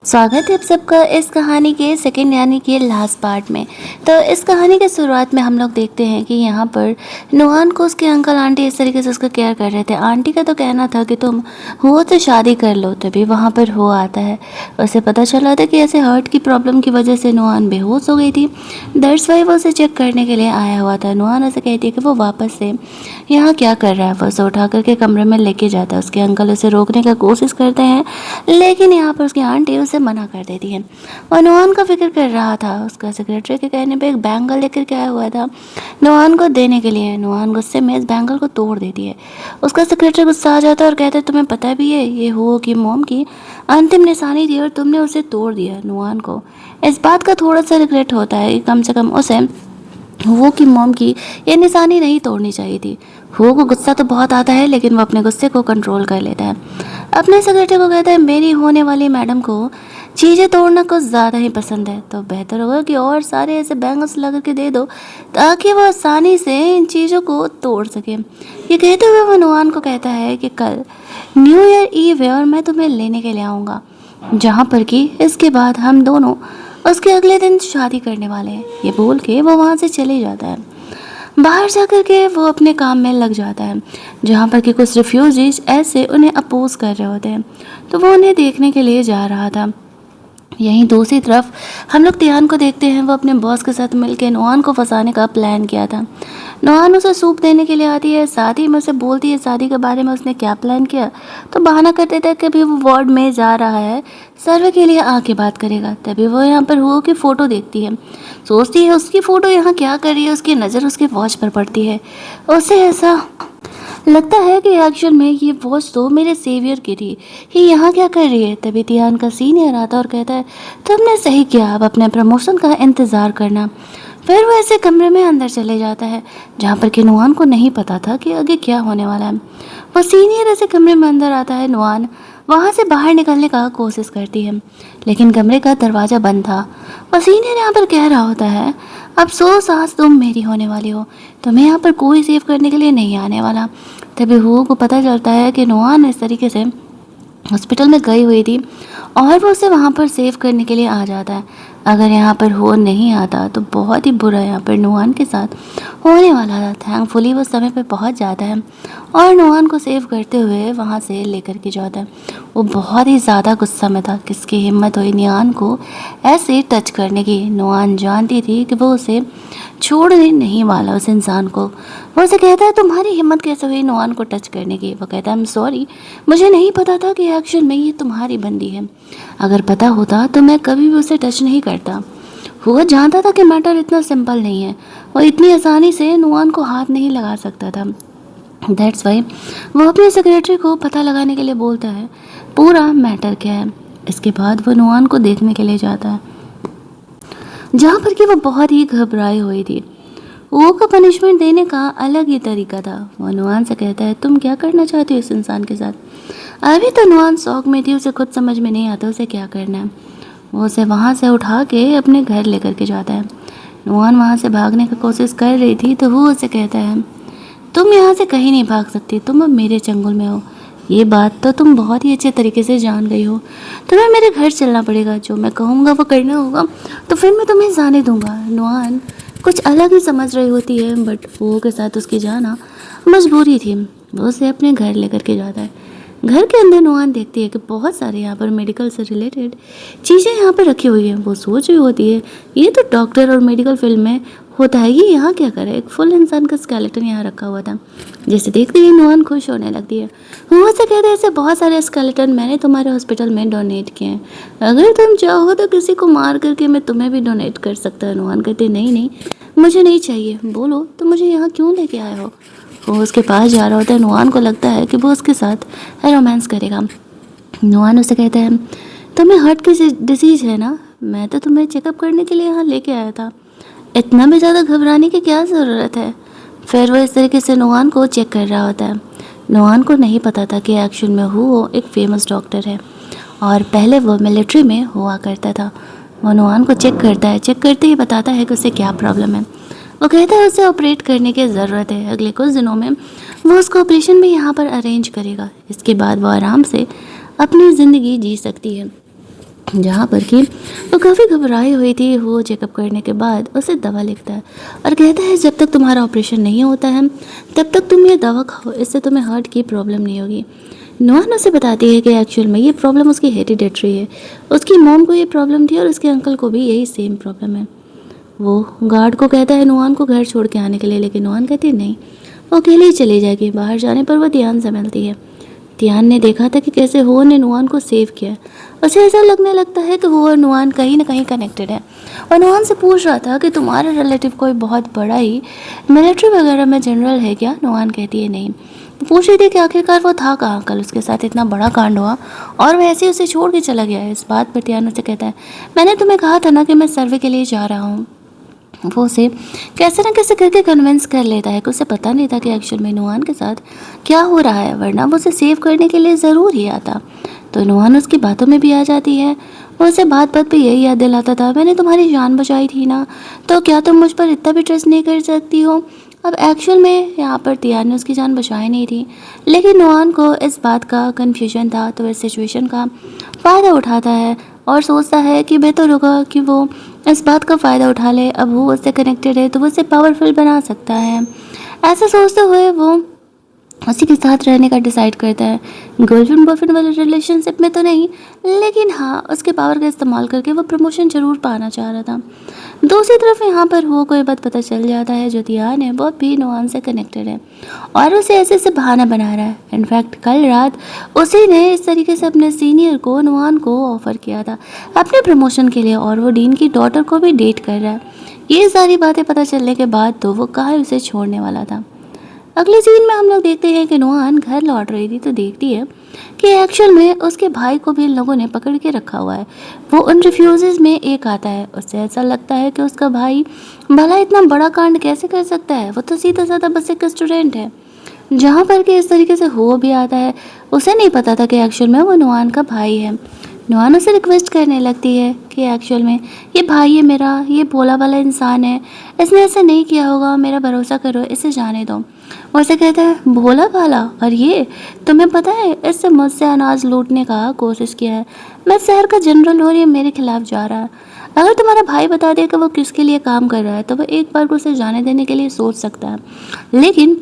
स्वागत है आप सबका इस कहानी के सेकंड यानी कि लास्ट पार्ट में। तो इस कहानी के शुरुआत में हम लोग देखते हैं कि यहाँ पर नुआन को उसके अंकल आंटी इस तरीके से उसका केयर कर रहे थे। आंटी का तो कहना था कि तुम हो तो शादी कर लो, तभी वहाँ पर हो आता है। उसे पता चला था कि ऐसे हार्ट की प्रॉब्लम की वजह से नुआन बेहोश हो गई थी। दैट्स वाई वो उसे चेक करने के लिए आया हुआ था। नुआन उसे कहती है कि वो वापस से यहाँ क्या कर रहा है। वो उसे उठा करके कमरे में लेके जाता है। उसके अंकल उसे रोकने का कोशिश करते हैं, लेकिन यहाँ पर उसकी आंटी उसे मना कर देती है। और नुआन का फिक्र कर रहा था। उसका सेक्रेटरी के कहने पे एक बैंगल लेकर के आया हुआ था नुआन को देने के लिए। नुआन गुस्से में इस बैंगल को तोड़ देती है। उसका सेक्रेटरी गुस्सा आ जाता है और कहता है तुम्हें पता भी है ये हो की मॉम की अंतिम निशानी थी और तुमने उसे तोड़ दिया। नुआन को इस बात का थोड़ा सा रिग्रेट होता है कि कम से कम उसे वो की मॉम की ये निशानी नहीं तोड़नी चाहिए थी। वो को गुस्सा तो बहुत आता है, लेकिन वो अपने गुस्से को कंट्रोल कर लेता है। अपने सेक्रेटरी को कहता है मेरी होने वाली मैडम को चीज़ें तोड़ना कुछ ज़्यादा ही पसंद है, तो बेहतर होगा कि और सारे ऐसे बैंगल्स लगा के दे दो ताकि वो आसानी से इन चीज़ों को तोड़ सके। ये कहते हुए वो नुआन को कहता है कि कल न्यू ईयर ईव है और मैं तुम्हें लेने के लिए आऊँगा, जहाँ पर कि इसके बाद हम दोनों उसके अगले दिन शादी करने वाले हैं। ये बोल के वो वहाँ से चले जाता है। बाहर जाकर के वो अपने काम में लग जाता है, जहाँ पर कि कुछ रिफ्यूजीज ऐसे उन्हें अपोज कर रहे होते हैं, तो वो उन्हें देखने के लिए जा रहा था। यहीं दूसरी तरफ हम लोग तियान को देखते हैं। वो अपने बॉस के साथ मिलकर नुआन को फंसाने का प्लान किया था। नुआन उसे सूप देने के लिए आती है, साथ ही में उसे बोलती है शादी के बारे में उसने क्या प्लान किया, तो बहाना कर देता है कि अभी वो वार्ड में जा रहा है, सर्वे के लिए आके बात करेगा। तभी वो यहाँ पर हुओ की फ़ोटो देखती है, सोचती है उसकी फ़ोटो यहाँ क्या कर रही है। उसकी नज़र उसके वॉच पर पड़ती है। उसे ऐसा लगता है कि एक्चुअल में ये वॉच तो मेरे सेवियर की थी, ये यहाँ क्या कर रही है। तभी तियान का सीनियर आता और कहता है तुमने सही किया, अब अपने प्रमोशन का इंतज़ार करना। फिर वो ऐसे कमरे में अंदर चले जाता है जहाँ पर कि नुआन को नहीं पता था कि आगे क्या होने वाला है। वो सीनियर ऐसे कमरे में अंदर आता है। नुआन वहाँ से बाहर निकलने का कोशिश करती है, लेकिन कमरे का दरवाज़ा बंद था। वो सीनियर यहाँ पर कह रहा होता है अफसोस आज तुम मेरी होने वाली हो, तुम्हें यहाँ पर कोई सेव करने के लिए नहीं आने वाला। तभी हुओ को पता चलता है कि नुआन इस तरीके से हॉस्पिटल में गई हुई थी और वो उसे वहाँ पर सेव करने के लिए आ जाता है। अगर यहाँ पर हो नहीं आता तो बहुत ही बुरा यहाँ पर नुआन के साथ होने वाला था। थैंकफुली वो समय पर पहुँच जाता है और नुआन को सेव करते हुए वहाँ से लेकर के जाता है। वो बहुत ही ज़्यादा गुस्सा में था। किसकी हिम्मत हुई नुआन को ऐसे टच करने की। नुआन जानती थी कि वो उसे छोड़ने नहीं वाला उस इंसान को। वो उसे कहता है तुम्हारी हिम्मत कैसे हुई नुआन को टच करने की। वो कहता है आई एम सॉरी, मुझे नहीं पता था कि एक्चुअल में ये तुम्हारी बंदी है। अगर पता होता तो मैं कभी भी उसे टच नहीं करता। वो जानता था कि मैटर इतना सिंपल नहीं है, वो इतनी आसानी से नुआन को हाथ नहीं लगा सकता था। दैट्स वाई वो अपने सेक्रेटरी को पता लगाने के लिए बोलता है पूरा मैटर क्या है। इसके बाद वो नुआन को देखने के लिए जाता है, जहाँ पर कि वो बहुत ही घबराई हुई थी। वो का पनिशमेंट देने का अलग ही तरीका था। वो नुआन से कहता है तुम क्या करना चाहती हो इस इंसान के साथ। अभी तो नुआन शौक में थी, उसे खुद समझ में नहीं आता उसे क्या करना है। वो उसे वहाँ से उठा के अपने घर लेकर के जाता है। नुआन वहाँ से भागने की कोशिश कर रही थी, तो वो उसे कहता है तुम यहाँ से कहीं नहीं भाग सकती, तुम अब मेरे चंगुल में हो। ये बात तो तुम बहुत ही अच्छे तरीके से जान गई हो। तुम्हें मेरे घर चलना पड़ेगा, जो मैं कहूँगा वो करना होगा, तो फिर मैं तुम्हें जाने दूँगा। नुआन कुछ अलग ही समझ रही होती है, बट वो के साथ उसकी जाना मजबूरी थी। वो उसे अपने घर लेकर के जाता है। घर के अंदर नुआन देखती है कि बहुत सारे यहाँ पर मेडिकल से रिलेटेड चीज़ें यहाँ पर रखी हुई हैं। वो सोच रही होती है ये तो डॉक्टर और मेडिकल फील्ड में होता है, ये यहाँ क्या करे। एक फुल इंसान का स्केलेटन यहाँ रखा हुआ था, जैसे देखते ही नुआन खुश होने लगती है। वो से कहते हैं ऐसे बहुत सारे स्केलेटन मैंने तुम्हारे हॉस्पिटल में डोनेट किए हैं, अगर तुम चाहो तो किसी को मार करके मैं तुम्हें भी डोनेट कर सकता है। नुआन कहते नहीं नहीं, मुझे नहीं चाहिए, बोलो तो मुझे यहाँ क्यों लेके आए हो। वो उसके पास जा रहा होता है। नुआन को लगता है कि वो उसके साथ रोमांस करेगा। नुआन उसे कहता है तुम्हें हार्ट की डिसीज़ है ना, मैं तो तुम्हें चेकअप करने के लिए यहाँ लेके आया था, इतना भी ज़्यादा घबराने की क्या ज़रूरत है। फिर वो इस तरीके से नुआन को चेक कर रहा होता है। नुआन को नहीं पता था कि एक्चुअल में वो एक फेमस डॉक्टर है और पहले वो मिलिट्री में हुआ करता था। वो नुआन को चेक करता है, चेक करते ही बताता है कि उसे क्या प्रॉब्लम है। वो कहता है उसे ऑपरेट करने की ज़रूरत है, अगले कुछ दिनों में वो उसको ऑपरेशन भी यहाँ पर अरेंज करेगा। इसके बाद वो आराम से अपनी ज़िंदगी जी सकती है। जहाँ पर कि वो काफ़ी घबराई हुई थी। वो चेकअप करने के बाद उसे दवा लिखता है और कहता है जब तक तुम्हारा ऑपरेशन नहीं होता है तब तक तुम ये दवा खाओ, इससे तुम्हें हार्ट की प्रॉब्लम नहीं होगी। नुआन उसे बताती है कि एक्चुअल में ये प्रॉब्लम उसकी हेरिडेटरी है। उसकी मॉम को ये प्रॉब्लम थी और उसके अंकल को भी यही सेम प्रॉब्लम है। वो गार्ड को कहता है नुआन को घर छोड़ के आने के लिए, लेकिन नुआन कहती है नहीं, वो अकेले ही चली जाएगी। बाहर जाने पर वो ध्यान से मिलती है। ध्यान ने देखा था कि कैसे हो ने नुआन को सेव किया। उसे ऐसा लगने लगता है कि वो और नुआन कहीं ना कहीं कनेक्टेड है और नुआन से पूछ रहा था कि तुम्हारा रिलेटिव कोई बहुत बड़ा ही मिलिट्री वगैरह में जनरल है क्या। नुआन कहती है नहीं। वो पूछ रही थी कि आखिरकार वो था कहाँ, कल उसके साथ इतना बड़ा कांड हुआ और वैसे ही उसे छोड़ के चला गया है। इस बात पर ध्यान उसे कहता है मैंने तुम्हें कहा था ना कि मैं सर्वे के लिए जा रहा हूँ। वो उसे कैसे ना कैसे करके कन्विंस कर लेता है कि उसे पता नहीं था कि एक्चुअल में नुआन के साथ क्या हो रहा है, वरना वो उसे सेव करने के लिए ज़रूर ही आता। तो नुआन उसकी बातों में भी आ जाती है। वो उसे बात बात पे यही याद दिलाता था मैंने तुम्हारी जान बचाई थी ना, तो क्या तुम मुझ पर इतना भी ट्रस्ट नहीं कर सकती हो। अब एक्चुअल में यहाँ पर तियान ने उसकी जान बचाई नहीं थी, लेकिन नुआन को इस बात का कन्फ्यूजन था, तो इस सिचुएशन का फ़ायदा उठाता है और सोचता है कि बेहतर होगा कि वो इस बात का फ़ायदा उठा ले। अब वो उससे कनेक्टेड है तो वो उसे पावरफुल बना सकता है। ऐसा सोचते हुए वो उसी के साथ रहने का डिसाइड करता है। गर्लफ्रेंड बॉयफ्रेंड वाले रिलेशनशिप में तो नहीं, लेकिन हाँ उसके पावर का इस्तेमाल करके वो प्रमोशन ज़रूर पाना चाह रहा था। दूसरी तरफ यहाँ पर हो कोई बात पता चल जाता है जो तियान है वो भी नुआन से कनेक्टेड है और उसे ऐसे ऐसे बहाना बना रहा है। इनफैक्ट कल रात उसी ने इस तरीके से अपने सीनियर को नुआन को ऑफ़र किया था अपने प्रमोशन के लिए और वो डीन की डॉटर को भी डेट कर रहा है। ये सारी बातें पता चलने के बाद तो वो कहाँ उसे छोड़ने वाला था। अगले सीन में हम लोग देखते हैं कि नुआन घर लौट रही थी तो देखती है कि एक्चुअल में उसके भाई को भी इन लोगों ने पकड़ के रखा हुआ है। वो उन रिफ्यूज़ेस में एक आता है। उससे ऐसा लगता है कि उसका भाई भला इतना बड़ा कांड कैसे कर सकता है, वो तो सीधा साधा बस एक स्टूडेंट है। जहाँ पर कि इस तरीके से हो भी आता है। उसे नहीं पता था कि एक्चुअल में वो नुआन का भाई है। नुआन उसे रिक्वेस्ट करने लगती है कि एक्चुअल में ये भाई है मेरा, ये भोला वाला इंसान है, इसने ऐसा नहीं किया होगा, मेरा भरोसा करो, इसे जाने दो। उसे कहता है भोला भाला, और ये तुम्हें पता है इससे मुझसे अनाज लूटने का कोशिश किया है। मैं शहर का जनरल और ये मेरे खिलाफ जा रहा है। अगर तुम्हारा भाई बता दे कि वो किसके लिए काम कर रहा है तो वो एक बार को उसे जाने देने के लिए सोच सकता है, लेकिन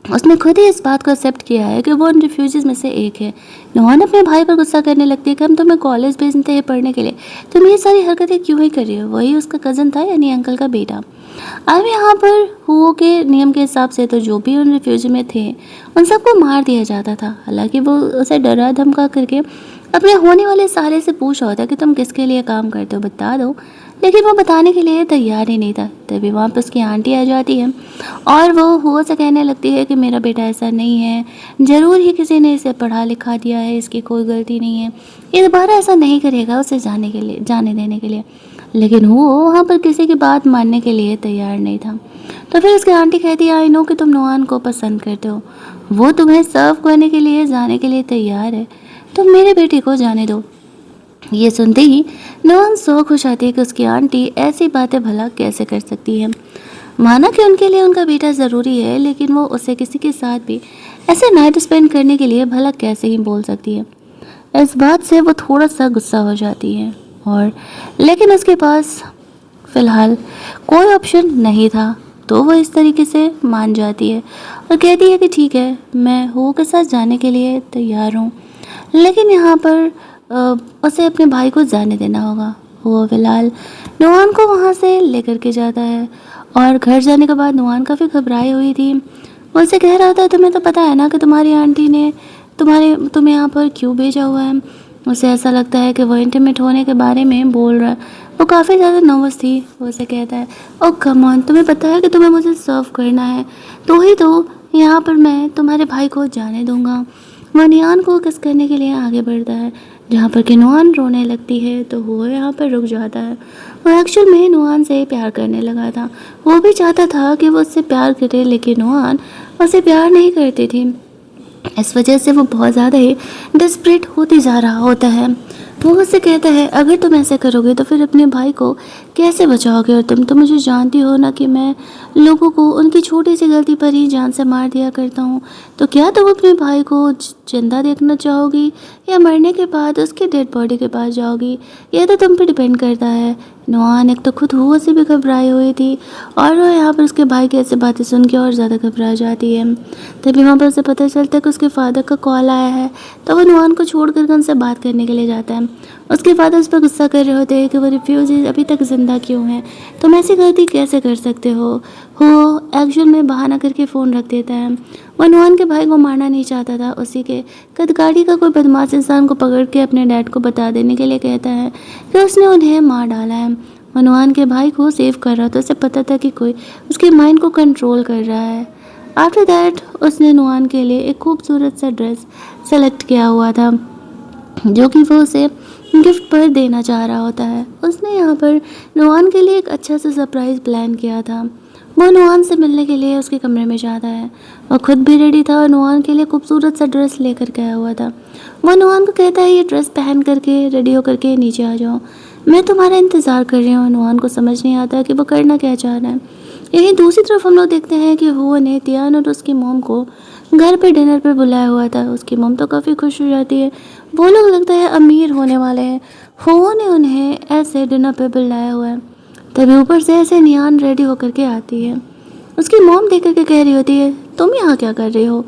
उसने खुद ही इस बात को एक्सेप्ट किया है कि वो उन रिफ्यूजीज में से एक है। नुआन अपने भाई पर गुस्सा करने लगती है कि हम तुम्हें कॉलेज भेजते हैं पढ़ने के लिए, तुम ये सारी हरकतें क्यों ही कर रही हो। वही उसका कज़न था यानी अंकल का बेटा। अब यहाँ पर हुओ के नियम के हिसाब से तो जो भी उन रिफ्यूजी में थे उन सबको मार दिया जाता था। हालांकि वो उसे डरा धमका करके अपने होने वाले साले से पूछ रहा था कि तुम किसके लिए काम करते हो, बता दो, लेकिन वो बताने के लिए तैयार ही नहीं था। तभी वहाँ पर उसकी आंटी आ जाती है और वो हुआ से कहने लगती है कि मेरा बेटा ऐसा नहीं है, ज़रूर ही किसी ने इसे पढ़ा लिखा दिया है, इसकी कोई गलती नहीं है, ये दोबारा ऐसा नहीं करेगा उसे जाने देने के लिए। लेकिन वो वहाँ पर किसी की बात मानने के लिए तैयार नहीं था। तो फिर उसकी आंटी कहती है आई नो कि तुम नुआन को पसंद करते हो, वो तुम्हें सर्व करने के लिए जाने के लिए तैयार है, तुम मेरे बेटे को जाने दो। ये सुनते ही नुआन सो खुश आती है कि उसकी आंटी ऐसी बातें भला कैसे कर सकती है। माना कि उनके लिए उनका बेटा ज़रूरी है, लेकिन वो उसे किसी के साथ भी ऐसे नाइट स्पेंड करने के लिए भला कैसे ही बोल सकती है। इस बात से वो थोड़ा सा गुस्सा हो जाती है और लेकिन उसके पास फ़िलहाल कोई ऑप्शन नहीं था, तो वो इस तरीके से मान जाती है और कहती है कि ठीक है मैं हो के साथ जाने के लिए तैयार हूँ, लेकिन यहाँ पर उसे अपने भाई को जाने देना होगा। वो फ़िलहाल नुआन को वहाँ से लेकर के जाता है और घर जाने के बाद नुआन काफ़ी घबराई हुई थी। वो उसे कह रहा था तुम्हें तो पता है ना कि तुम्हारी आंटी ने तुम्हें यहाँ पर क्यों भेजा हुआ है। उसे ऐसा लगता है कि वो इंटीमेट होने के बारे में बोल रहा है। वो काफ़ी ज़्यादा नर्वस थी। वो उसे कहता है ओ कम ऑन, तुम्हें पता है कि तुम्हें मुझे सर्व करना है, तो ही तो यहाँ पर मैं तुम्हारे भाई को जाने दूँगा। वो नुआन को किस करने के लिए आगे बढ़ता है, जहाँ पर कि नुआन रोने लगती है तो वो यहाँ पर रुक जाता है। वो एक्चुअल में नुआन से प्यार करने लगा था। वो भी चाहता था कि वो उससे प्यार करे, लेकिन नुआन उससे प्यार नहीं करती थी। इस वजह से वो बहुत ज़्यादा ही डिस्परेट होती जा रहा होता है। वो उससे कहता है अगर तुम ऐसे करोगे तो फिर अपने भाई को कैसे बचाओगे? और तुम तो मुझे जानती हो ना कि मैं लोगों को उनकी छोटी सी गलती पर ही जान से मार दिया करता हूँ। तो क्या तुम अपने भाई को जिंदा देखना चाहोगी या मरने के बाद उसकी डेड बॉडी के पास जाओगी? यह तो तुम पे डिपेंड करता है। नुआन एक तो खुद हुआ से भी घबराई हुई थी और वो यहाँ पर उसके भाई की ऐसी बातें सुन के और ज़्यादा घबरा जाती है। तभी वहाँ पर उसे पता चलता है कि उसके फादर का कॉल आया है। तो वो नुआन को छोड़ कर उनसे बात करने के लिए जाता है। उसके फादर उस पर गुस्सा कर रहे होते हैं कि वो रिफ्यूजी अभी तक ज़िंदा क्यों हैं, तुम ऐसी गलती कैसे कर सकते हो। एक्चुअल में बहाना करके फ़ोन रख देता है। वो नुआन के भाई को मारना नहीं चाहता था, उसी के कदकाठी का कोई बदमाश इंसान को पकड़ के अपने डैड को बता देने के लिए कहता है कि उसने उन्हें मार डाला है। वो नुआन के भाई को सेव कर रहा था, उसे पता था कि कोई उसके माइंड को कंट्रोल कर रहा है। आफ्टर दैट उसने नुआन के लिए एक खूबसूरत सा ड्रेस सेलेक्ट किया हुआ था जो कि वो उसे गिफ्ट पर देना चाह रहा होता है। उसने यहाँ पर नुआन के लिए एक अच्छा सा सरप्राइज़ प्लान किया था। वो नुआन से मिलने के लिए उसके कमरे में जाता है। वो खुद भी रेडी था और नुआन के लिए खूबसूरत सा ड्रेस लेकर गया हुआ था। वो नुआन को कहता है ये ड्रेस पहन करके रेडी होकर के नीचे आ जाओ, मैं तुम्हारा इंतज़ार कर रही हूँ। नुआन को समझ नहीं आता कि वो करना क्या चाह रहा है। यहीं दूसरी तरफ हम लोग देखते हैं कि हुओ ने तियान और उसकी मोम को घर पे डिनर पर बुलाया हुआ था। उसकी मोम तो काफ़ी खुश हो जाती है, वो लोग लगता है अमीर होने वाले हैं। हुओ ने उन्हें ऐसे डिनर पे बुलाया हुआ है। तभी ऊपर से ऐसे नियान रेडी होकर के आती है। उसकी मोम देख करके कह रही होती है तुम यहाँ क्या कर रही हो,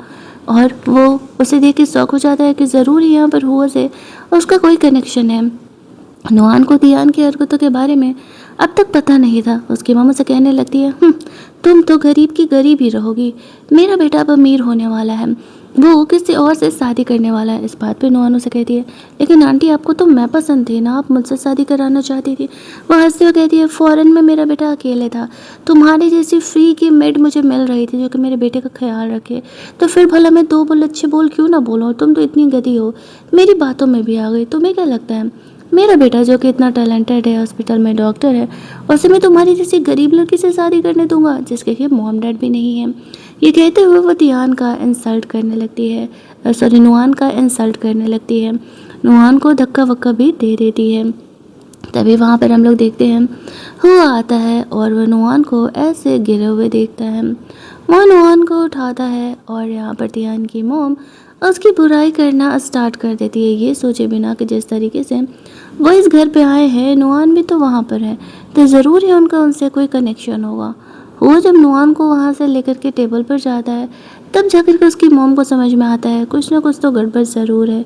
और वो उसे देख के शौक हो जाता है कि ज़रूर यहाँ पर हुओ से उसका कोई कनेक्शन है। नुआन को तियान की हरकतों के बारे में अब तक पता नहीं था। उसकी मामा से कहने लगती है तुम तो गरीब की गरीब ही रहोगी, मेरा बेटा अब अमीर होने वाला है, वो किसी और से शादी करने वाला है। इस बात पे नुआन उसे कहती है लेकिन आंटी आपको तो मैं पसंद थी ना, आप मुझसे शादी कराना चाहती थी। वह हंसते हुए कहती है फॉरेन में मेरा बेटा अकेले था, तुम्हारी जैसी फ्री की मेड मुझे मिल रही थी जो कि मेरे बेटे का ख्याल रखे, तो फिर भला मैं दो बोल अच्छे बोल क्यों ना बोलूँ। तुम तो इतनी गधी हो, मेरी बातों में भी आ गई। तुम्हें क्या लगता है मेरा बेटा जो कि इतना टैलेंटेड है, हॉस्पिटल में डॉक्टर है, उसे मैं तुम्हारी जैसी गरीब लड़की से शादी करने दूंगा जिसके कि मॉम डैड भी नहीं है। ये कहते हुए वो तियान का इंसल्ट करने लगती है, सॉरी नुआन का इंसल्ट करने लगती है। नुआन को धक्का वक्का भी दे देती है। तभी वहाँ पर हम लोग देखते हैं हुआ आता है और वह नुआन को ऐसे गिरे हुए देखता है। वह नुआन को उठाता है और यहाँ पर तियान की मोम उसकी बुराई करना स्टार्ट कर देती है, ये सोचे बिना कि जिस तरीके से वो इस घर पे आए हैं नुआन भी तो वहाँ पर है, तो ज़रूर ही उनका उनसे कोई कनेक्शन होगा। वो जब नुआन को वहाँ से लेकर के टेबल पर जाता है तब जाकर के उसकी मोम को समझ में आता है कुछ ना कुछ तो गड़बड़ ज़रूर है।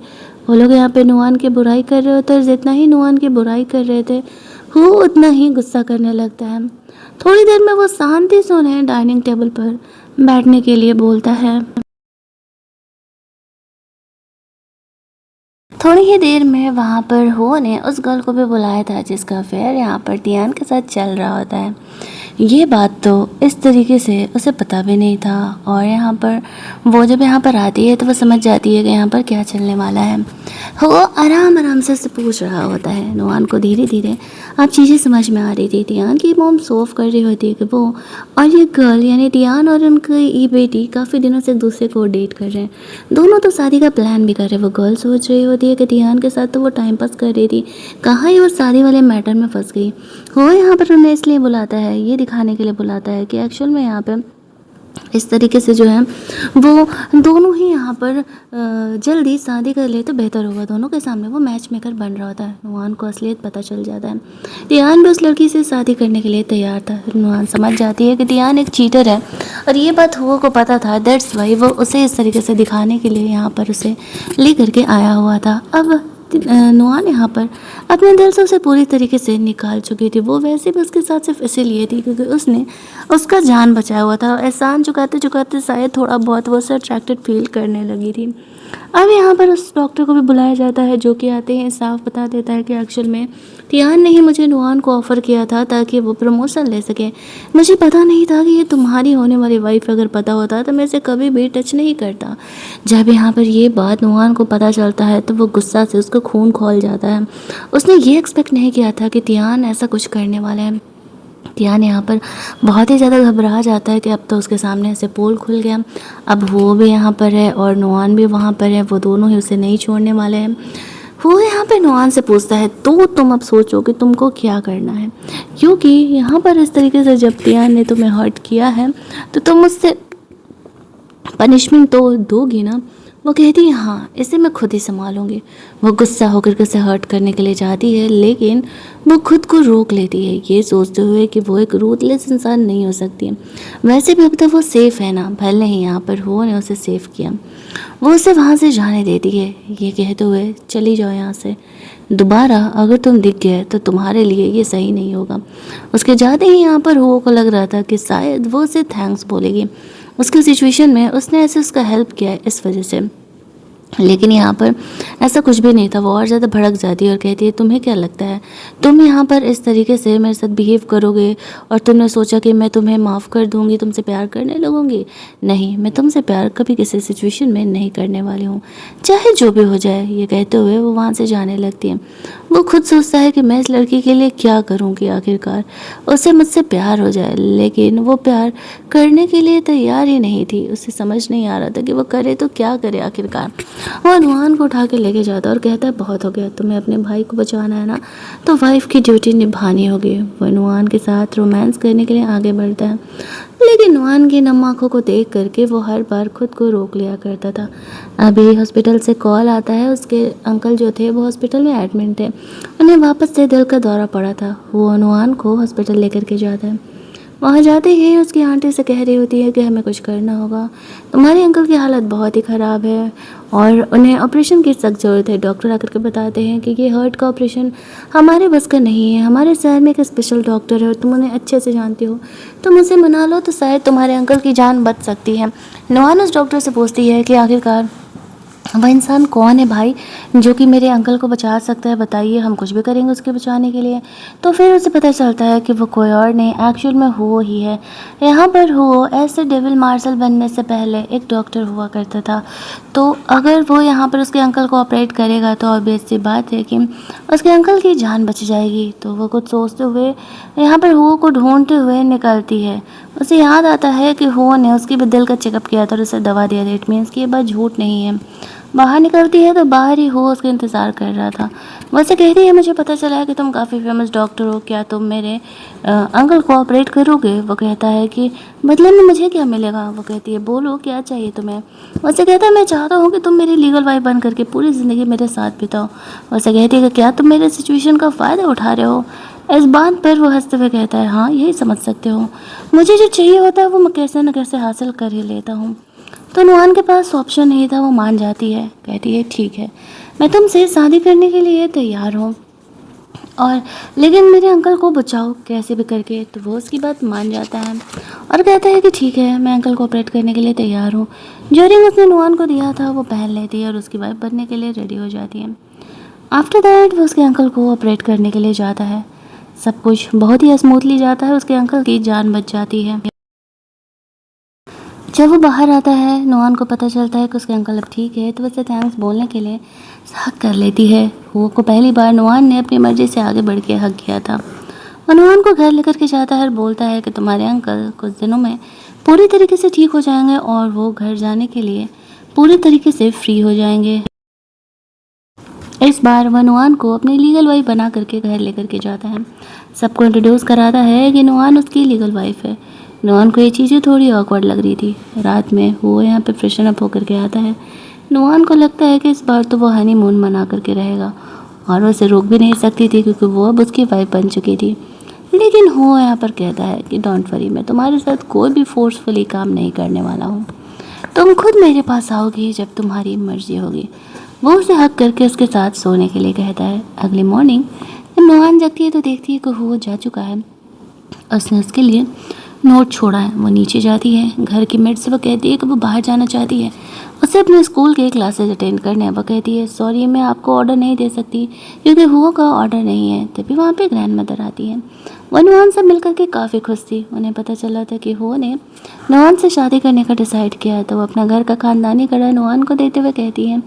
वो लोग यहाँ पे नुआन की बुराई कर रहे होते हैं, जितना ही नुआन की बुराई कर रहे थे वो उतना ही गुस्सा करने लगता है। थोड़ी देर में वो शांति से उन्हें डाइनिंग टेबल पर बैठने के लिए बोलता है। थोड़ी ही देर में वहाँ पर हो ने उस गर्ल को भी बुलाया था जिसका अफेयर यहाँ पर तियान के साथ चल रहा होता है। ये बात तो इस तरीके से उसे पता भी नहीं था और यहाँ पर वो जब यहाँ पर आती है तो वो समझ जाती है कि यहाँ पर क्या चलने वाला है। वो आराम आराम से उससे पूछ रहा होता है। नुआन को धीरे धीरे अब चीज़ें समझ में आ रही थी। तियान की मोम सोफ कर रही होती है कि वो और ये गर्ल यानी तियान और उनकी ये बेटी काफ़ी दिनों से एक दूसरे को डेट कर रहे हैं, दोनों तो शादी का प्लान भी कर रहे हैं। वो गर्ल सोच रही होती है कि तियान के साथ तो वो टाइम पास कर रही थी, कहाँ ही वो शादी वाले मैटर में फंस गई। वो यहाँ पर उन्हें इसलिए बुलाता है, ये दिखाने के लिए बुलाता है कि एक्चुअल में यहाँ पे इस तरीके से जो है वो दोनों ही यहाँ पर जल्दी शादी कर ले तो बेहतर होगा। दोनों के सामने वो मैच मेकर बन रहा होता है। नुआन को असलियत पता चल जाता है। तियान भी उस लड़की से शादी करने के लिए तैयार था। नुआन समझ जाती है कि तियान एक चीटर है और ये बात हुआ को पता था, दैट्स वाई वो उसे इस तरीके से दिखाने के लिए यहाँ पर उसे ले करके आया हुआ था। अब नुआन यहाँ पर अपने दिल से उसे पूरी तरीके से निकाल चुकी थी। वो वैसे भी उसके साथ सिर्फ इसीलिए थी क्योंकि उसने उसका जान बचाया हुआ था। एहसान चुकाते चुकाते शायद थोड़ा बहुत वो उससे अट्रैक्टेड फील करने लगी थी। अब यहाँ पर उस डॉक्टर को भी बुलाया जाता है जो कि आते हैं साफ बता देता है कि एक्चुअल में तियान ने ही मुझे नुआन को ऑफ़र किया था ताकि वो प्रमोशन ले सके। मुझे पता नहीं था कि ये तुम्हारी होने वाली वाइफ, अगर पता होता तो मैं इसे कभी भी टच नहीं करता। जब यहाँ पर ये बात नुआन को पता चलता है तो वो गुस्सा से उसका खून खौल जाता है। उसने ये एक्सपेक्ट नहीं किया था कि तियान ऐसा कुछ करने वाला है। तियान यहाँ पर बहुत ही ज़्यादा घबरा जाता है कि अब तो उसके सामने ऐसे पोल खुल गया, अब वो भी यहाँ पर है और नुआन भी वहाँ पर है, वो दोनों ही उसे नहीं छोड़ने वाले हैं। वो यहाँ पे नुआन से पूछता है तो तुम अब सोचो कि तुमको क्या करना है, क्योंकि यहाँ पर इस तरीके से जब तियान ने तुम्हें हर्ट किया है तो तुम मुझसे पनिशमेंट तो दोगी ना। वो कहती है हाँ, इसे मैं खुद ही संभालूंगी। वो गुस्सा होकर के उसे हर्ट करने के लिए जाती है, लेकिन वो खुद को रोक लेती है, ये सोचते हुए कि वो एक रूथलेस इंसान नहीं हो सकती है। वैसे भी अब तक वो सेफ़ है ना, भले ही यहाँ पर हो ने उसे सेफ किया। वो उसे वहाँ से जाने देती है, ये कहते हुए चली जाओ यहाँ से, दोबारा अगर तुम दिख गए तो तुम्हारे लिए ये सही नहीं होगा। उसके जाते ही यहाँ पर हो को लग रहा था कि शायद वो उसे थैंक्स बोलेगी, उसकी सिचुएशन में उसने ऐसे उसका हेल्प किया है इस वजह से। लेकिन यहाँ पर ऐसा कुछ भी नहीं था। वो और ज़्यादा भड़क जाती है और कहती है तुम्हें क्या लगता है तुम यहाँ पर इस तरीके से मेरे साथ बिहेव करोगे और तुमने सोचा कि मैं तुम्हें माफ़ कर दूँगी, तुमसे प्यार करने लगूँगी? नहीं, मैं तुमसे प्यार कभी किसी सिचुएशन में नहीं करने वाली हूँ, चाहे जो भी हो जाए। ये कहते हुए वो वहाँ से जाने लगती है। वो खुद सोचता है कि मैं इस लड़की के लिए क्या करूँगी, आखिरकार उसे मुझसे प्यार हो जाए, लेकिन वो प्यार करने के लिए तैयार ही नहीं थी। उसे समझ नहीं आ रहा था कि वो करे तो क्या करे आखिरकार। वो नुआन को उठा के लेके जाता है और कहता है बहुत हो गया, तुम्हें अपने भाई को बचाना है ना, तो वाइफ की ड्यूटी निभानी होगी। वो नुआन के साथ रोमांस करने के लिए आगे बढ़ता है, लेकिन नुआन की नम आँखों को देख करके वो हर बार खुद को रोक लिया करता था। अभी हॉस्पिटल से कॉल आता है, उसके अंकल जो थे वो हॉस्पिटल में एडमिट थे, उन्हें वापस से दिल का दौरा पड़ा था। वो नुआन को हॉस्पिटल लेकर के जाता है। वहाँ जाते ही उसकी आंटी से कह रही होती है कि हमें कुछ करना होगा, तुम्हारे अंकल की हालत बहुत ही ख़राब है और उन्हें ऑपरेशन की सख्त ज़रूरत है। डॉक्टर आकर के बताते हैं कि ये हार्ट का ऑपरेशन हमारे बस का नहीं है, हमारे शहर में एक स्पेशल डॉक्टर है और तुम उन्हें अच्छे से जानती हो, तुम उसे मना लो तो शायद तुम्हारे अंकल की जान बच सकती है। नुआन उस डॉक्टर से पूछती है कि आखिरकार वह इंसान कौन है भाई जो कि मेरे अंकल को बचा सकता है, बताइए, हम कुछ भी करेंगे उसके बचाने के लिए। तो फिर उसे पता चलता है कि वो कोई और नहीं, एक्चुअल में हो ही है। यहाँ पर हो ऐसे डेविल मार्शल बनने से पहले एक डॉक्टर हुआ करता था, तो अगर वो यहाँ पर उसके अंकल को ऑपरेट करेगा तो ऑब्वियस सी बात है कि उसके अंकल की जान बच जाएगी। तो वो कुछ सोचते हुए यहाँ पर हो को ढूंढते हुए निकलती है। उसे याद आता है कि हो ने उसकी भी दिल का चेकअप किया था और उसे दवा दिया था, इट मीन्स कि ये बात झूठ नहीं है। बाहर निकलती है तो बाहर ही हो उसका इंतज़ार कर रहा था। वैसे कहती है मुझे पता चला है कि तुम काफ़ी फेमस डॉक्टर हो, क्या तुम मेरे अंकल को ऑपरेट करोगे? वो कहता है कि बदले में मुझे क्या मिलेगा? वो कहती है बोलो क्या चाहिए तुम्हें? वैसे कहता है मैं चाहता हूँ कि तुम मेरी लीगल वाइफ बन करके पूरी ज़िंदगी मेरे साथ बिताओ। वैसे कहती है कि क्या तुम मेरे सिचुएशन का फ़ायदा उठा रहे हो? इस बात पर वो हंसते हुए कहता है हाँ, यही समझ सकते हो, मुझे जो चाहिए होता है वो मैं कैसे न कैसे हासिल कर ही लेता हूँ। तो नुआन के पास ऑप्शन नहीं था, वो मान जाती है, कहती है ठीक है, मैं तुमसे शादी करने के लिए तैयार हूँ और लेकिन मेरे अंकल को बचाओ कैसे भी करके। तो वो उसकी बात मान जाता है और कहता है कि ठीक है, मैं अंकल को ऑपरेट करने के लिए तैयार हूँ। जो रिंग उसने नुआन को दिया था वो पहन लेती है और उसकी वाइफ बनने के लिए रेडी हो जाती है। आफ्टर दैट वो उसके अंकल को ऑपरेट करने के लिए जाता है। सब कुछ बहुत ही स्मूथली जाता है, उसके अंकल की जान बच जाती है। जब वो बाहर आता है नुआन को पता चलता है कि उसके अंकल अब ठीक है, तो वो उसे थैंक्स बोलने के लिए हक कर लेती है। वो को पहली बार नुआन ने अपनी मर्ज़ी से आगे बढ़ के हक किया था। वो नुआन को घर लेकर के जाता है और बोलता है कि तुम्हारे अंकल कुछ दिनों में पूरी तरीके से ठीक हो जाएंगे और वो घर जाने के लिए पूरी तरीके से फ्री हो जाएंगे। इस बार वह नुआन को अपनी लीगल वाइफ बना करके घर लेकर के जाता है। सबको इंट्रोड्यूस कराता है कि नुआन उसकी लीगल वाइफ है। नुआन को ये चीज़ें थोड़ी ऑकवर्ड लग रही थी। रात में वो यहाँ पे फ्रेशन अप होकर के आता है। नुआन को लगता है कि इस बार तो वो हनीमून मना करके रहेगा और वो उसे रोक भी नहीं सकती थी क्योंकि वो अब उसकी वाइफ बन चुकी थी। लेकिन वो यहाँ पर कहता है कि डोंट वरी, मैं तुम्हारे साथ कोई भी फोर्सफुली काम नहीं करने वाला हूँ, तुम खुद मेरे पास आओगी जब तुम्हारी मर्जी होगी। वो उसे हक करके उसके साथ सोने के लिए कहता है। अगली मॉर्निंग जब नुआन जगती है तो देखती है कि वो जा चुका है, उसने उसके लिए नोट छोड़ा है। वो नीचे जाती है, घर की मेड से वो कहती है कि वो बाहर जाना चाहती है, उसे अपने स्कूल के क्लासेस अटेंड करने हैं। वो कहती है सॉरी, मैं आपको ऑर्डर नहीं दे सकती क्योंकि हुआ का ऑर्डर नहीं है। तभी वहाँ पे ग्रैंड मदर आती है। वो नुआन से मिलकर के काफ़ी खुश थी। उन्हें पता चला था कि हो ने नुआन से शादी करने का डिसाइड किया है। तो वो अपना घर का खानदानी कड़ा नुआन को देते हुए कहती है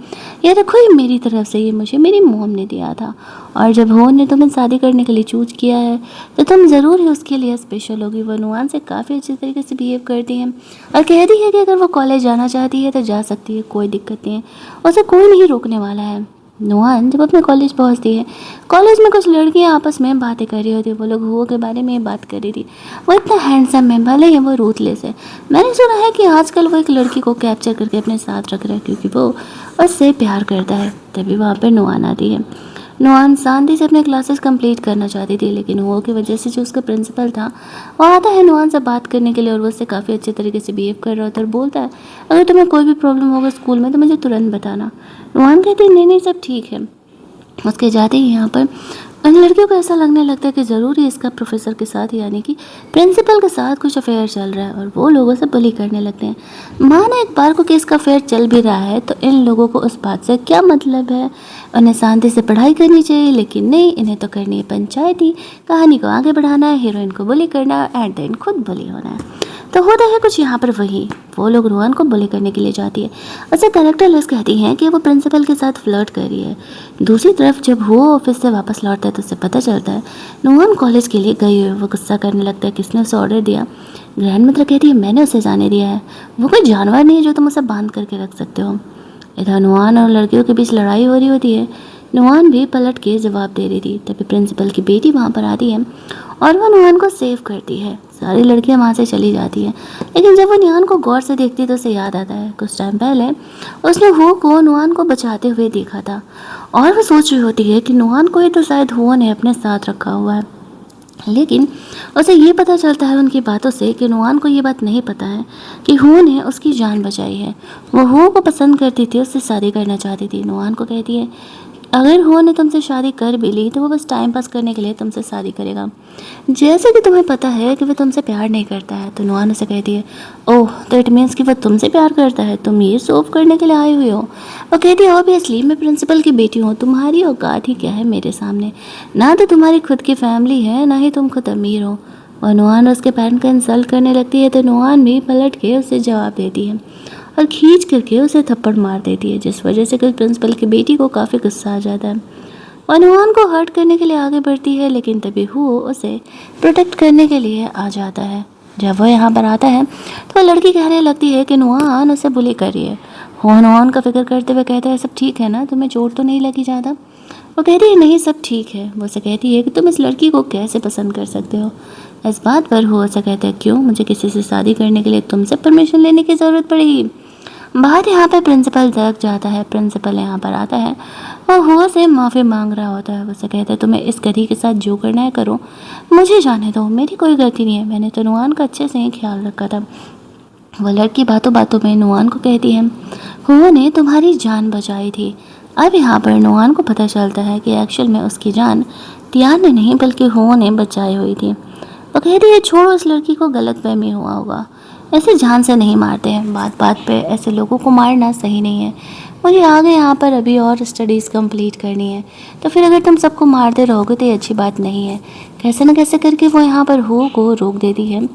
ये देखो, ये मेरी तरफ से, ये मुझे मेरी मोम ने दिया था और जब हो ने तुम्हें शादी करने के लिए चूज किया है तो तुम ज़रूर ही उसके लिए स्पेशल होगी। वो नुआन से काफ़ी अच्छी तरीके से बिहेव करती है और कहती है कि अगर वो कॉलेज जाना चाहती है तो जा सकती है, कोई दिक्कत नहीं है, उसे कोई नहीं रोकने वाला है। नुआन जब अपने कॉलेज पहुंचती है, कॉलेज में कुछ लड़कियां आपस में बातें कर रही होती है। वो लोग हुओ के बारे में बात कर रही थी। वो इतना हैंडसम है, भले ही वो रूथलेस है। मैंने सुना है कि आजकल वो एक लड़की को कैप्चर करके अपने साथ रख रहा है क्योंकि वो उससे प्यार करता है। तभी वहाँ पर नुआन आती है। नुआन शांति से अपने क्लासेस कंप्लीट करना चाहती थी, लेकिन वो की वजह से जो उसका प्रिंसिपल था वो आता है नुआन से बात करने के लिए, और वो उससे काफ़ी अच्छे तरीके से बिहेव कर रहा होता है और बोलता है अगर तुम्हें कोई भी प्रॉब्लम होगा स्कूल में तो मुझे तुरंत बताना। नुआन कहती है नहीं नहीं सब ठीक है। उसके जाते ही यहाँ पर उन लड़कियों को ऐसा लगने लगता है कि ज़रूर ही इसका प्रोफेसर के साथ यानी कि प्रिंसिपल के साथ कुछ अफेयर चल रहा है, और वो लोगों से बुली करने लगते हैं। माना एक बार को कि इसका अफेयर चल भी रहा है तो इन लोगों को उस बात से क्या मतलब है। उन्हें शांति से पढ़ाई करनी चाहिए, लेकिन नहीं, इन्हें तो करनी है पंचायती। कहानी को आगे बढ़ाना है, हीरोइन को बुली करना है, एट द एंड खुद बुली होना है। तो होता है कुछ यहाँ पर वही। वो लोग रोहन को बुली करने के लिए जाती है। उसे कैरेक्टर लेस कहती हैं कि वो प्रिंसिपल के साथ फ्लर्ट कर रही है। दूसरी तरफ जब वो ऑफिस से वापस लौटता है तो उसे पता चलता है नुआन कॉलेज के लिए गई हुई है। वो गुस्सा करने लगता है किसने उसे ऑर्डर दिया। ग्रैंड मदर कहती है मैंने उसे जाने दिया है, वो कोई जानवर नहीं है जो तुम उसे बांध करके रख सकते हो। इधर नुआन और लड़कियों के बीच लड़ाई हो रही होती है। नुआन भी पलट के जवाब दे रही थी। तभी प्रिंसिपल की बेटी वहाँ पर आती है और वो नुआन को सेव करती है। सारी लड़कियां वहाँ से चली जाती हैं, लेकिन जब वो नुआन को गौर से देखती है तो उसे याद आता है कुछ टाइम पहले उसने हो को नुआन को बचाते हुए देखा था, और वो सोच रही होती है कि नुआन को ही तो शायद हुआ ने अपने साथ रखा हुआ है। लेकिन उसे ये पता चलता है उनकी बातों से कि नुआन को ये बात नहीं पता है कि हू ने उसकी जान बचाई है। वो हू को पसंद करती थी, उससे शादी करना चाहती थी। नुआन को कहती है अगर हू ने तुमसे शादी कर भी ली तो वो बस टाइम पास करने के लिए तुमसे शादी करेगा, जैसे कि तुम्हें पता है कि वो तुमसे प्यार नहीं करता है। तो नुआन उसे कहती है ओह तो इट मीन्स कि वो तुमसे प्यार करता है, तुम ये सोफ करने के लिए आई हुई हो। वो कहती है ऑब्वियसली मैं प्रिंसिपल की बेटी हूँ, तुम्हारी औकात ही क्या है मेरे सामने, ना तो तुम्हारी खुद की फैमिली है ना ही तुम खुद अमीर हो। और नुआन उसके पेरेंट का इंसल्ट करने लगती है तो नुआन भी पलट के उसे जवाब देती है और खींच करके उसे थप्पड़ मार देती है, जिस वजह से प्रिंसिपल की बेटी को काफ़ी गुस्सा आ जाता है और नुआन को हर्ट करने के लिए आगे बढ़ती है। लेकिन तभी हू उसे प्रोटेक्ट करने के लिए आ जाता है। जब वो यहाँ पर आता है तो लड़की कहने लगती है कि नुआन उसे बुली कर रही है। वो नुआन का फिक्र करते हुए कहता है सब ठीक है ना, तुम्हें चोट तो नहीं लगी ज़्यादा। वो कहती है नहीं सब ठीक है। वो उसे कहती है कि तुम इस लड़की को कैसे पसंद कर सकते हो। इस बात पर वो उसे कहता है क्यों, मुझे किसी से शादी करने के लिए तुमसे परमिशन लेने की ज़रूरत पड़ेगी। बाहर यहाँ पे प्रिंसिपल दरक जाता है। प्रिंसिपल यहाँ पर आता है और हुआ से माफ़ी मांग रहा होता है। उससे कहता है तुम्हें इस गधी के साथ जो करना है करो, मुझे जाने दो, मेरी कोई गलती नहीं है, मैंने तो नुआन का अच्छे से ही ख्याल रखा था। वो लड़की बातों बातों में नुआन को कहती है हुआ ने तुम्हारी जान बचाई थी। अब यहाँ पर नुआन को पता चलता है कि एक्चुअल में उसकी जान तियान ने नहीं बल्कि हुआ ने बचाई हुई थी। वो कहती है छोड़ो, इस लड़की को गलतफहमी हुआ होगा, ऐसे जान से नहीं मारते हैं, बात बात पे ऐसे लोगों को मारना सही नहीं है। मुझे आगे यहाँ पर अभी और स्टडीज़ कंप्लीट करनी है, तो फिर अगर तुम सबको मारते रहोगे तो ये अच्छी बात नहीं है। कैसे न कैसे करके वो यहाँ पर हू को रोक देती है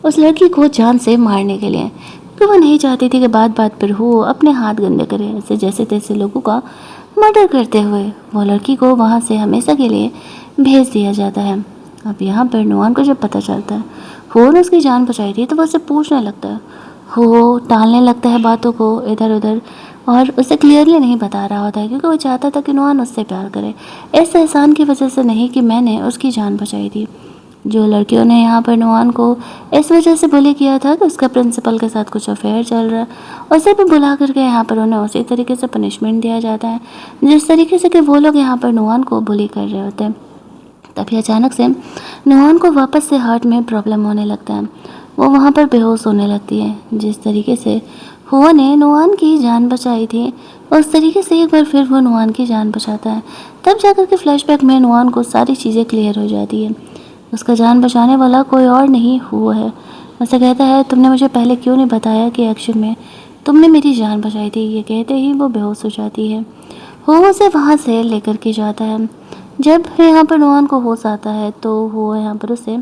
उस लड़की को जान से मारने के लिए, क्योंकि वो नहीं चाहती थी कि बात बात पर हू अपने हाथ गंदे करे, ऐसे जैसे तैसे लोगों का मर्डर करते हुए वो लड़की को वहाँ से हमेशा के लिए भेज दिया जाता है। अब यहाँ पर नुआन को जब पता चलता है हो ने उसकी जान बचाई थी तो वो उससे पूछने लगता है। हो टालने लगता है बातों को इधर उधर और उसे क्लियरली नहीं बता रहा होता है, क्योंकि वो चाहता था कि नुआन उससे प्यार करे, इस एहसान की वजह से नहीं कि मैंने उसकी जान बचाई थी। जो लड़कियों ने यहाँ पर नुआन को इस वजह से बुली किया था कि उसका प्रिंसिपल के साथ कुछ अफेयर चल रहा है, उसे भी बुला करके यहाँ पर उन्हें उसी तरीके से पनिशमेंट दिया जाता है जिस तरीके से कि वो लोग यहाँ पर नुआन को बुली कर रहे होते हैं। तभी अचानक से नुआन को वापस से हार्ट में प्रॉब्लम होने लगता है। वो वहाँ पर बेहोश होने लगती है। जिस तरीके से हुआ ने नुआन की जान बचाई थी उस तरीके से एक बार फिर वो नुआन की जान बचाता है। तब जाकर के फ्लैशबैक में नुआन को सारी चीज़ें क्लियर हो जाती है। उसका जान बचाने वाला कोई और नहीं हुआ है। उसे कहता है तुमने मुझे पहले क्यों नहीं बताया कि एक्शन में तुमने मेरी जान बचाई थी। ये कहते ही वो बेहोश हो जाती है। वो उसे वहाँ से लेकर के जाता है। जब यहाँ पर नुआन को होश आता है तो वो यहाँ पर उसे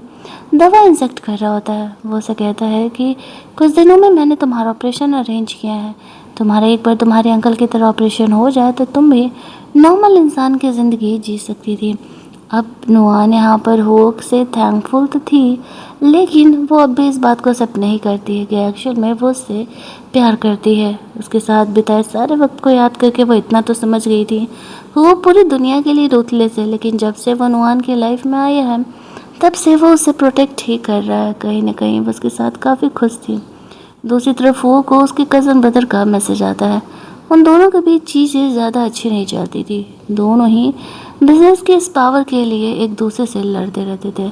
दवा इंजेक्ट कर रहा होता है। वो उसे कहता है कि कुछ दिनों में मैंने तुम्हारा ऑपरेशन अरेंज किया है, तुम्हारा एक बार तुम्हारे अंकल की तरह ऑपरेशन हो जाए तो तुम भी नॉर्मल इंसान की ज़िंदगी जी सकती थी। अब नुआन यहाँ पर होक से थैंकफुल तो थी, लेकिन वो अब भी इस बात को एक्सेप्ट नहीं करती है कि एक्चुअल में वो उससे प्यार करती है। उसके साथ बिताए सारे वक्त को याद करके वो इतना तो समझ गई थी वो पूरी दुनिया के लिए रूथलेस है, लेकिन जब से वो नुआन की लाइफ में आया है तब से वो उसे प्रोटेक्ट ही कर रहा है। कहीं ना कहीं वो उसके साथ काफ़ी खुश थी। दूसरी तरफ वो को उसके कज़न ब्रदर का मैसेज आता है। उन दोनों के बीच चीज़ें ज़्यादा अच्छी नहीं चलती थी। दोनों ही बिजनेस के इस पावर के लिए एक दूसरे से लड़ते रहते थे।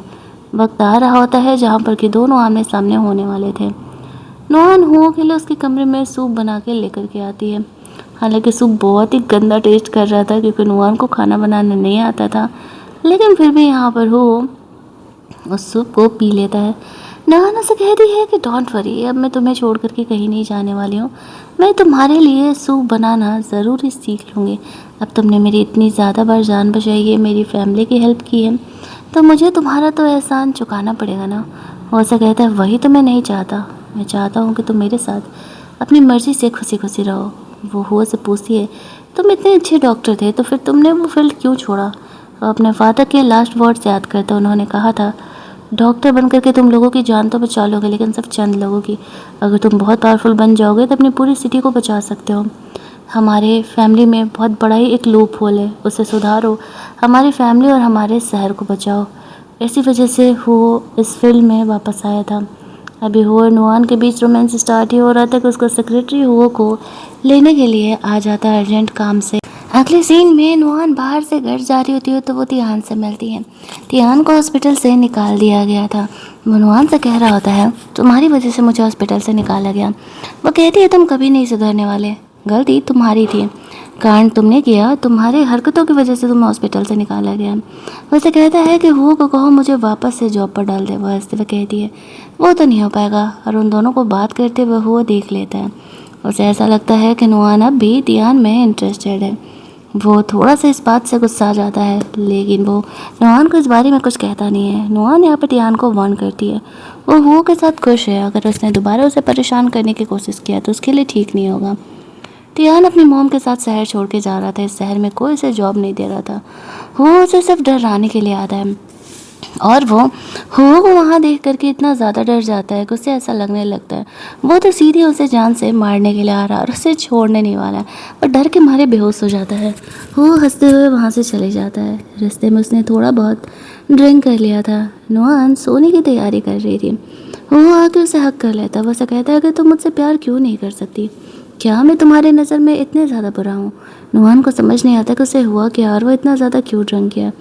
वक्त आ रहा होता है जहाँ पर कि दोनों आमने सामने होने वाले थे। नोआन हुओं के लिए उसके कमरे में सूप बना के लेकर के आती है। हालांकि सूप बहुत ही गंदा टेस्ट कर रहा था क्योंकि नोआन को खाना बनाना नहीं आता था, लेकिन फिर भी यहाँ पर हो उस सूप को पी लेता है। नहाना से कहती है कि डोंट वरी, अब मैं तुम्हें छोड़ करके कहीं नहीं जाने वाली हूँ। मैं तुम्हारे लिए सूप बनाना ज़रूर ही सीख लूँगी। अब तुमने मेरी इतनी ज़्यादा बार जान बचाई है, मेरी फैमिली की हेल्प की है, तो मुझे तुम्हारा तो एहसान चुकाना पड़ेगा ना। वो ऐसा कहता है, वही तो मैं नहीं चाहता। मैं चाहता हूँ कि तुम मेरे साथ अपनी मर्ज़ी से खुशी खुशी रहो। वो हुआ से पूछती है, तुम इतने अच्छे डॉक्टर थे तो फिर तुमने वो फील्ड क्यों छोड़ा। वो अपने फादर के लास्ट वर्ड्स याद करता, उन्होंने कहा था, डॉक्टर बन करके तुम लोगों की जान तो बचा लोगे, लेकिन सिर्फ चंद लोगों की। अगर तुम बहुत पावरफुल बन जाओगे तो अपनी पूरी सिटी को बचा सकते हो। हमारे फैमिली में बहुत बड़ा ही एक लूप होल है, उसे सुधारो, हमारी फैमिली और हमारे शहर को बचाओ। इसी वजह से वो इस फील्ड में वापस आया था। अभी हो और नुआन के बीच रोमांस स्टार्ट ही हो रहा था कि उसका सेक्रेटरी हुओ को लेने के लिए आ जाता है अर्जेंट काम से। अगले सीन में नुआन बाहर से घर जा रही होती है तो वो तिहान से मिलती है। तिहान को हॉस्पिटल से निकाल दिया गया था। वो नुआन से कह रहा होता है, तुम्हारी वजह से मुझे हॉस्पिटल से निकाला गया। वो कहती है, तुम कभी नहीं सुधरने वाले, गलती तुम्हारी थी, कांड तुमने किया, तुम्हारे हरकतों की वजह से तुम्हें हॉस्पिटल से निकाला गया। वैसे कहता है कि वो को कहो मुझे वापस से जॉब पर डाल दे। वह हंसते हुए कहती है, वो तो नहीं हो पाएगा, और उन दोनों को बात करते हुए वो देख लेता है। उसे ऐसा लगता है कि नुआन अब भी तिहान में इंटरेस्टेड है। वो थोड़ा सा इस बात से गुस्सा आ जाता है, लेकिन वो नुआन को इस बारे में कुछ कहता नहीं है। नुआन यहाँ पर तिहान को वार्न करती है, वो हुओ के साथ खुश है, अगर उसने दोबारा उसे परेशान करने की कोशिश किया तो उसके लिए ठीक नहीं होगा। तिहान अपनी मॉम के साथ शहर छोड़ के जा रहा था। इस शहर में कोई उसे जॉब नहीं दे रहा था। वो उसे सिर्फ डराने के लिए आता है, और वो हुओ को वहाँ देख करके इतना ज़्यादा डर जाता है कि उसे ऐसा लगने लगता है वो तो सीधे उसे जान से मारने के लिए आ रहा है और उसे छोड़ने नहीं वाला है। और डर के मारे बेहोश हो जाता है। वो हंसते हुए वहाँ से चले जाता है। रास्ते में उसने थोड़ा बहुत ड्रिंक कर लिया था। नुआन सोने की तैयारी कर रही थी। वो आके उसे हक कर लेता है। वो उसे कहता है कि तुम मुझसे प्यार क्यों नहीं कर सकती, क्या मैं तुम्हारी नज़र में इतने ज़्यादा बुरा हूँ। नुआन को समझ नहीं आता कि उसे हुआ क्या और वो इतना ज़्यादा क्यों ड्रिंक किया।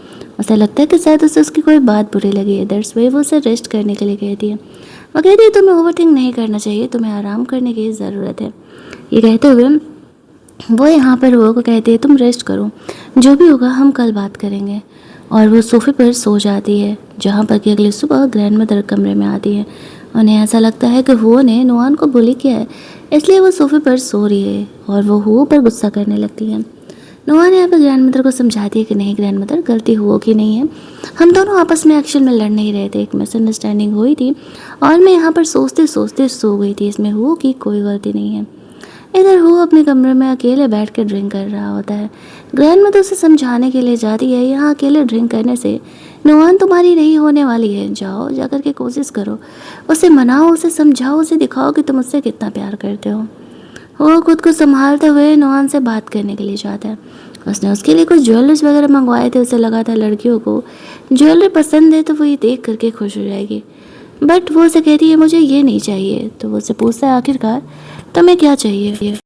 उसे लगता है कि शायद उसे उसकी कोई बात बुरी लगी है, दैट्स वाई वो उसे रेस्ट करने के लिए कहती है। वो कहती है, तुम्हें ओवरथिंक नहीं करना चाहिए, तुम्हें आराम करने की ज़रूरत है। ये कहते हुए वो यहाँ पर हुआ को कहती है, तुम रेस्ट करो, जो भी होगा हम कल बात करेंगे। और वो सोफे पर सो जाती है, जहाँ पर कि अगली सुबह ग्रैंड मदर कमरे में आती है। उन्हें ऐसा लगता है कि हुओ ने नुआन को बुली किया है, इसलिए वो सोफे पर सो रही है और वो हुओ पर गुस्सा करने लगती है। नुआन यहाँ पर ग्रैंड मदर को समझाती है कि नहीं ग्रैंड मदर, गलती हुओ की नहीं है, हम दोनों आपस में एक्चुअल में लड़ नहीं रहे थे, एक मिसअंडरस्टैंडिंग हुई थी और मैं यहाँ पर सोचते सोचते सो गई थी, इसमें हुओ की कोई गलती नहीं है। इधर वो अपने कमरे में अकेले बैठ कर ड्रिंक कर रहा होता है। ग्रैंड मदर उसे समझाने के लिए जाती है, यहाँ अकेले ड्रिंक करने से नुआन तुम्हारी नहीं होने वाली है, जाओ जाकर के कोशिश करो, उसे मनाओ, उसे समझाओ, उसे दिखाओ कि तुम उससे कितना प्यार करते हो। वो खुद को संभालते हुए नुआन से बात करने के लिए जाता है। उसने उसके लिए कुछ ज्वेलरीज वगैरह मंगवाए थे। उसे लगा था लड़कियों को ज्वेलरी पसंद है तो वो ये देख करके खुश हो जाएगी, बट वो उसे कहती है मुझे ये नहीं चाहिए। तो वो उसे पूछता है, आखिरकार तुम्हें क्या चाहिए।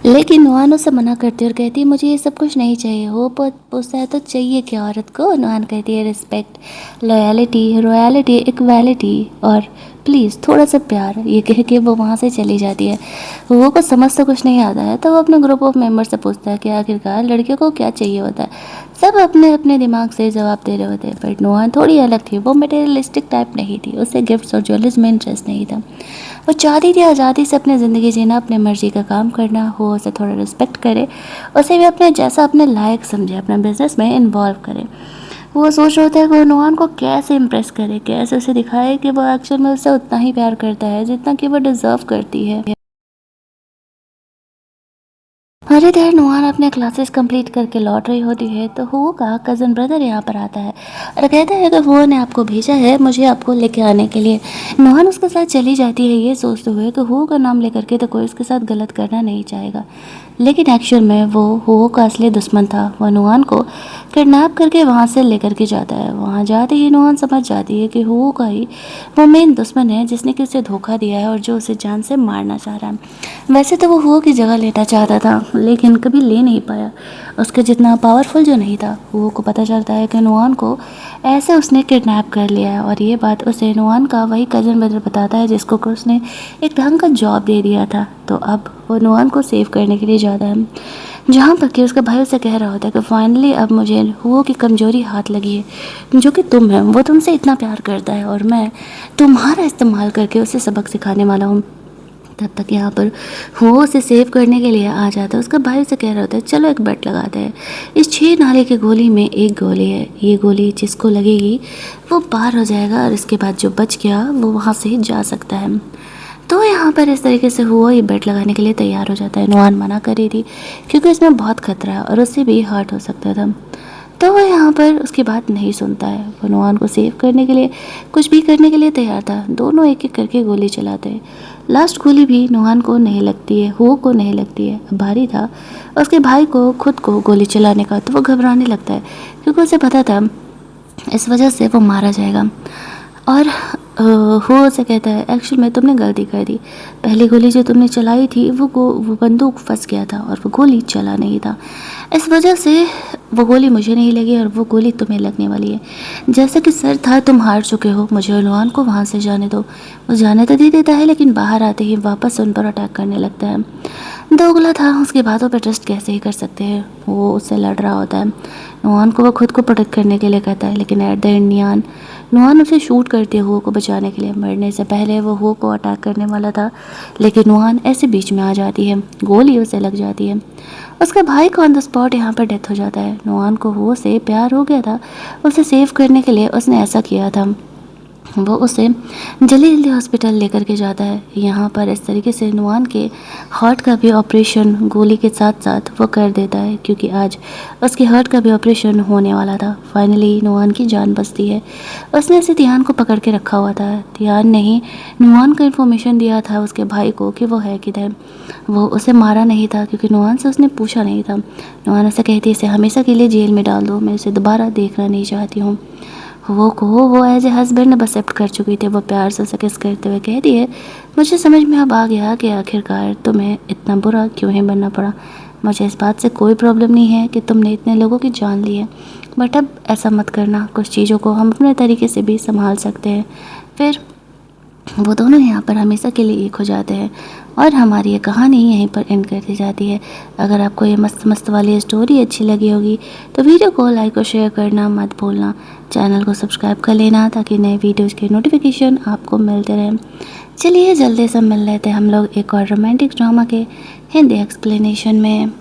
लेकिन नुआन उसे मना करती है और कहती है मुझे ये सब कुछ नहीं चाहिए। हो पूछता है तो चाहिए क्या औरत को। नुआन कहती है रिस्पेक्ट, लॉयलिटी, रॉयलिटी, इक्वालिटी और प्लीज़ थोड़ा सा प्यार। ये कह के वो वहाँ से चली जाती है। वो को समझ तो कुछ नहीं आता है तो वो अपने ग्रुप ऑफ मेंबर से पूछता है कि आखिरकार लड़कियों को क्या चाहिए होता है। सब अपने अपने दिमाग से जवाब दे रहे होते हैं, बट नुआन थोड़ी अलग थी। वो मटेरियलिस्टिक टाइप नहीं थी, उसे गिफ्ट्स और ज्वेलरीज में इंटरेस्ट नहीं था। वो चाहती थी आज़ादी से अपनी ज़िंदगी जीना, अपने मर्जी का काम करना, हो उसे थोड़ा रिस्पेक्ट करे, उसे भी अपने जैसा अपने लायक समझे, अपना बिजनेस में इन्वॉल्व करे। वो सोच रहा होता है कि वो नुआन को कैसे इम्प्रेस करे, कैसे उसे दिखाए कि वो एक्चुअल में उससे उतना ही प्यार करता है जितना कि वो डिज़र्व करती है। थोड़ी देर नुआन अपने क्लासेस कंप्लीट करके लौट रही होती है तो हुओ का कज़न ब्रदर यहाँ पर आता है और कहता है कि हुओ ने आपको भेजा है मुझे आपको लेके आने के लिए। नुआन उसके साथ चली जाती है ये सोचते हुए कि हुओ का नाम लेकर के तो कोई उसके साथ गलत करना नहीं चाहेगा, लेकिन एक्चुअल में वो हुओ का असली दुश्मन था। वह नुआन को किडनैप करके वहाँ से लेकर के जाता है। वहाँ जाते ही नुआन समझ जाती है कि हुओ का ही वो मेन दुश्मन है जिसने कि उसे धोखा दिया है और जो उसे जान से मारना चाह रहा है। वैसे तो वो हुओ की जगह लेना चाहता था लेकिन कभी ले नहीं पाया, उसके जितना पावरफुल जो नहीं था। हुओ को पता चलता है कि नुआन को ऐसे उसने किडनैप कर लिया है और ये बात उसे नुआन का वही कज़न ब्रदर बताता है जिसको कि उसने एक ढंग का जॉब दे दिया था। तो अब वो नुआन को सेव करने के लिए जाता है, जहाँ पर कि उसका भाई उसे कह रहा होता है कि फाइनली अब मुझे हुओ की कमजोरी हाथ लगी है जो कि तुम है। वो तुमसे इतना प्यार करता है और मैं तुम्हारा इस्तेमाल करके उसे सबक सिखाने वाला हूँ। तब तक यहाँ पर हुओ उसे सेव करने के लिए आ जाता है। उसका भाई उसे कह रहा होता है चलो एक बेट लगाते हैं, इस 6 नाले की गोली में एक गोली है, ये गोली जिसको लगेगी वो पार हो जाएगा और इसके बाद जो बच गया वो वहाँ से ही जा सकता है। तो यहाँ पर इस तरीके से हुआ ये बेट लगाने के लिए तैयार हो जाता है। नुआन मना कर रही थी क्योंकि इसमें बहुत खतरा है और उससे भी हर्ट हो सकता था। तो वो यहाँ पर उसकी बात नहीं सुनता है। वो नुआन को सेव करने के लिए कुछ भी करने के लिए तैयार था। दोनों एक एक करके गोली चलाते हैं। लास्ट गोली भी नुआन को नहीं लगती है, हुओ को नहीं लगती है। अब भारी था उसके भाई को खुद को गोली चलाने का, तो वो घबराने लगता है क्योंकि उसे पता था इस वजह से वो मारा जाएगा। और हो से कहता है एक्चुअल में तुमने गलती कर दी, पहली गोली जो तुमने चलाई थी वो बंदूक फंस गया था और वो गोली चला नहीं था, इस वजह से वो गोली मुझे नहीं लगी और वो गोली तुम्हें लगने वाली है। जैसा कि सर था तुम हार चुके हो, मुझे और नुआन को वहाँ से जाने दो। वो जाने तो दे देता है लेकिन बाहर आते ही वापस उन पर अटैक करने लगता है। दोगला था, उसकी बातों पर ट्रस्ट कैसे ही कर सकते हैं। वो उससे लड़ रहा होता है। नुआन को वो खुद को प्रोटेक्ट करने के लिए कहता है लेकिन एट द एंड नुआन उसे शूट करते हुए को बचाने के लिए, मरने से पहले वो हो को अटैक करने वाला था लेकिन नुआन ऐसे बीच में आ जाती है, गोली उसे लग जाती है। उसका भाई को ऑन द स्पॉट यहाँ पर डेथ हो जाता है। नुआन को वो से प्यार हो गया था, उसे सेव करने के लिए उसने ऐसा किया था। वो उसे जल्दी जल्दी हॉस्पिटल लेकर के जाता है। यहाँ पर इस तरीके से नुआन के हार्ट का भी ऑपरेशन गोली के साथ साथ वो कर देता है क्योंकि आज उसके हार्ट का भी ऑपरेशन होने वाला था। फाइनली नुआन की जान बचती है। उसने ऐसे तियान को पकड़ के रखा हुआ था। तियान ने ही नुआन को इन्फॉर्मेशन दिया था उसके भाई को कि वो है किधर। वो उसे मारा नहीं था क्योंकि नुआन से उसने पूछा नहीं था। नुआन उसे कहती है इसे हमेशा के लिए जेल में डाल दो, मैं इसे दोबारा देखना नहीं चाहती हूँ। वो एज ए हस्बैंड एक्सेप्ट कर चुकी थी। वो प्यार से उसे किस करते हुए कह दिए मुझे समझ में अब आ गया कि आखिरकार तुम्हें इतना बुरा क्यों ही बनना पड़ा। मुझे इस बात से कोई प्रॉब्लम नहीं है कि तुमने इतने लोगों की जान ली है, बट अब ऐसा मत करना, कुछ चीज़ों को हम अपने तरीके से भी संभाल सकते हैं। फिर वो दोनों यहाँ पर हमेशा के लिए एक हो जाते हैं और हमारी ये कहानी यहीं पर एंड कर दी जाती है। अगर आपको ये मस्त मस्त वाली स्टोरी अच्छी लगी होगी तो वीडियो को लाइक और शेयर करना मत भूलना। चैनल को सब्सक्राइब कर लेना ताकि नए वीडियोज़ के नोटिफिकेशन आपको मिलते रहें। चलिए जल्दी से मिल लेते हैं हम लोग एक और रोमांटिक ड्रामा के हिंदी एक्सप्लेनेशन में।